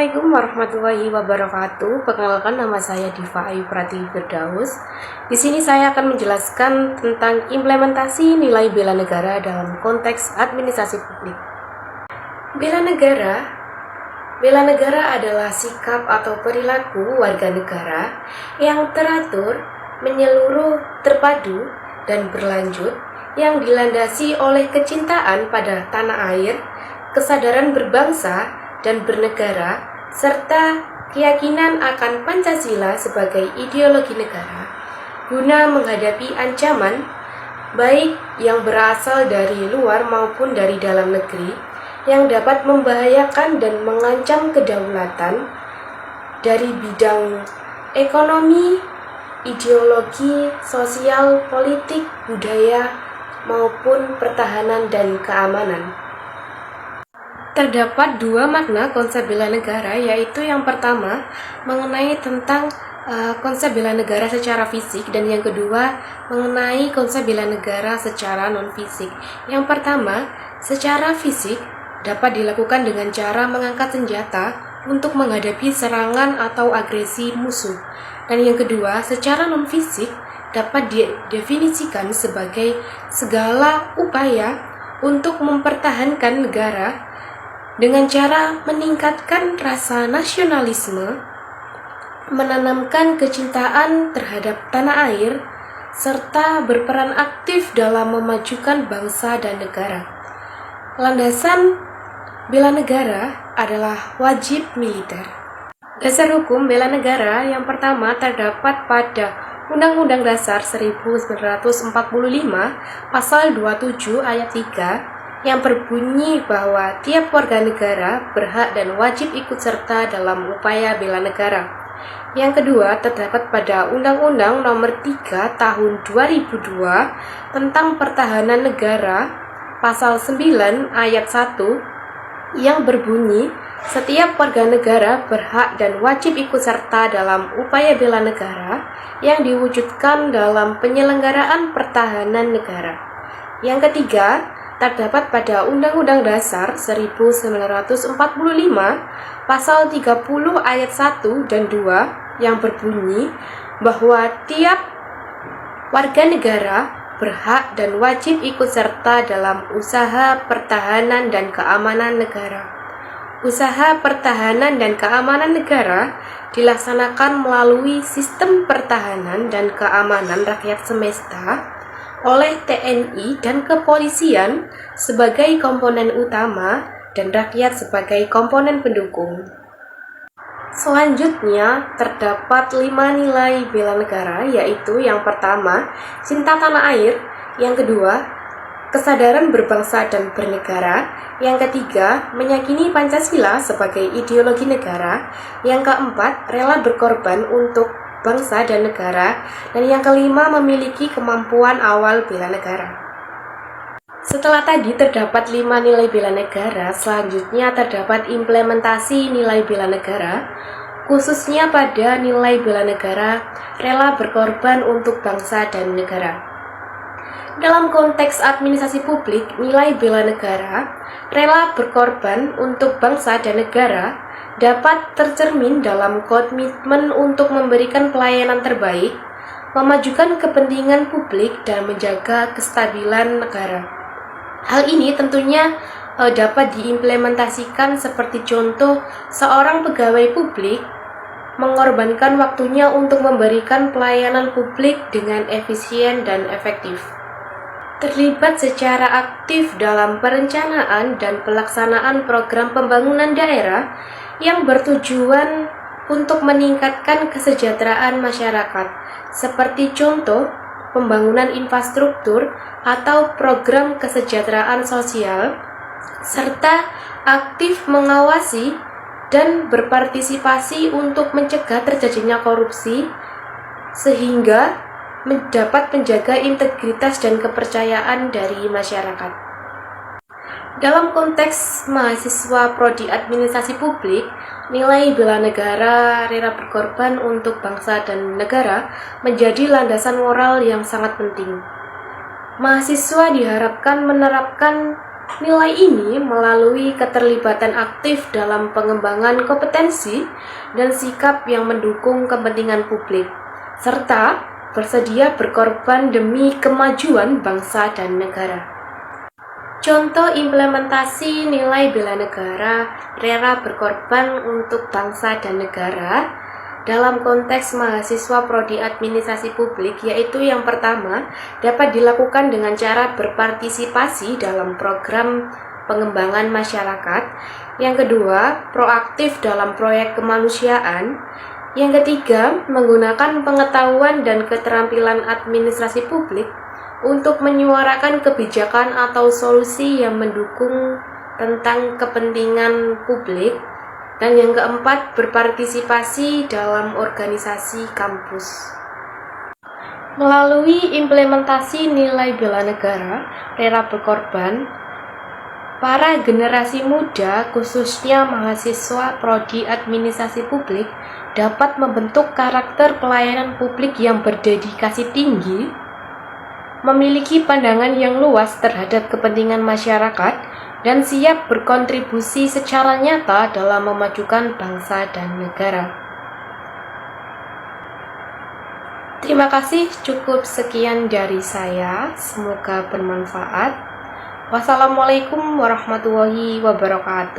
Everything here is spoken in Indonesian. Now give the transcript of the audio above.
Assalamualaikum warahmatullahi wabarakatuh. Perkenalkan, nama saya Diva Ayu Pratiwi Firdaus. Di sini saya akan menjelaskan tentang implementasi nilai bela negara dalam konteks administrasi publik. Bela negara adalah sikap atau perilaku warga negara yang teratur, menyeluruh, terpadu, dan berlanjut yang dilandasi oleh kecintaan pada tanah air, kesadaran berbangsa dan bernegara, serta keyakinan akan Pancasila sebagai ideologi negara, guna menghadapi ancaman, baik yang berasal dari luar maupun dari dalam negeri, yang dapat membahayakan dan mengancam kedaulatan dari bidang ekonomi, ideologi, sosial, politik, budaya, maupun pertahanan dan keamanan. Terdapat dua makna konsep bela negara, yaitu yang pertama mengenai tentang konsep bela negara secara fisik, dan yang kedua mengenai konsep bela negara secara non-fisik. Yang pertama, secara fisik dapat dilakukan dengan cara mengangkat senjata untuk menghadapi serangan atau agresi musuh. Dan yang kedua, secara non-fisik dapat didefinisikan sebagai segala upaya untuk mempertahankan negara dengan cara meningkatkan rasa nasionalisme, menanamkan kecintaan terhadap tanah air, serta berperan aktif dalam memajukan bangsa dan negara. Landasan bela negara adalah wajib militer. Dasar hukum bela negara yang pertama terdapat pada Undang-Undang Dasar 1945 Pasal 27 Ayat 3 yang berbunyi bahwa tiap warga negara berhak dan wajib ikut serta dalam upaya bela negara. Yang kedua terdapat pada Undang-Undang Nomor 3 Tahun 2002 tentang Pertahanan Negara, Pasal 9 Ayat 1 yang berbunyi setiap warga negara berhak dan wajib ikut serta dalam upaya bela negara yang diwujudkan dalam penyelenggaraan pertahanan negara. Yang ketiga terdapat pada Undang-Undang Dasar 1945 Pasal 30 Ayat 1 dan 2 yang berbunyi bahwa tiap warga negara berhak dan wajib ikut serta dalam usaha pertahanan dan keamanan negara. Usaha pertahanan dan keamanan negara dilaksanakan melalui sistem pertahanan dan keamanan rakyat semesta oleh TNI dan kepolisian sebagai komponen utama dan rakyat sebagai komponen pendukung. Selanjutnya terdapat 5 nilai bela negara, yaitu yang pertama, cinta tanah air, yang kedua, kesadaran berbangsa dan bernegara, yang ketiga, meyakini Pancasila sebagai ideologi negara, yang keempat, rela berkorban untuk bangsa dan negara, dan yang kelima, memiliki kemampuan awal bela negara. Setelah tadi terdapat 5 nilai bela negara, selanjutnya terdapat implementasi nilai bela negara, khususnya pada nilai bela negara rela berkorban untuk bangsa dan negara. Dalam konteks administrasi publik, nilai bela negara rela berkorban untuk bangsa dan negara dapat tercermin dalam komitmen untuk memberikan pelayanan terbaik, memajukan kepentingan publik, dan menjaga kestabilan negara. Hal ini tentunya dapat diimplementasikan seperti contoh seorang pegawai publik mengorbankan waktunya untuk memberikan pelayanan publik dengan efisien dan efektif. Terlibat secara aktif dalam perencanaan dan pelaksanaan program pembangunan daerah yang bertujuan untuk meningkatkan kesejahteraan masyarakat, seperti contoh pembangunan infrastruktur atau program kesejahteraan sosial, serta aktif mengawasi dan berpartisipasi untuk mencegah terjadinya korupsi, sehingga dapat menjaga integritas dan kepercayaan dari masyarakat. Dalam konteks mahasiswa prodi administrasi publik, nilai bela negara rela berkorban untuk bangsa dan negara menjadi landasan moral yang sangat penting. Mahasiswa diharapkan menerapkan Nilai ini melalui keterlibatan aktif dalam pengembangan kompetensi dan sikap yang mendukung kepentingan publik, serta bersedia berkorban demi kemajuan bangsa dan negara. Contoh implementasi nilai bela negara, rela berkorban untuk bangsa dan negara dalam konteks mahasiswa prodi administrasi publik, yaitu yang pertama, dapat dilakukan dengan cara berpartisipasi dalam program pengembangan masyarakat. Yang kedua, proaktif dalam proyek kemanusiaan. Yang ketiga, menggunakan pengetahuan dan keterampilan administrasi publik untuk menyuarakan kebijakan atau solusi yang mendukung tentang kepentingan publik. Dan yang keempat, berpartisipasi dalam organisasi kampus. Melalui implementasi nilai bela negara, rela berkorban, para generasi muda, khususnya mahasiswa prodi administrasi publik, dapat membentuk karakter pelayanan publik yang berdedikasi tinggi, memiliki pandangan yang luas terhadap kepentingan masyarakat, dan siap berkontribusi secara nyata dalam memajukan bangsa dan negara. Terima kasih, cukup sekian dari saya. Semoga bermanfaat. Wassalamualaikum warahmatullahi wabarakatuh.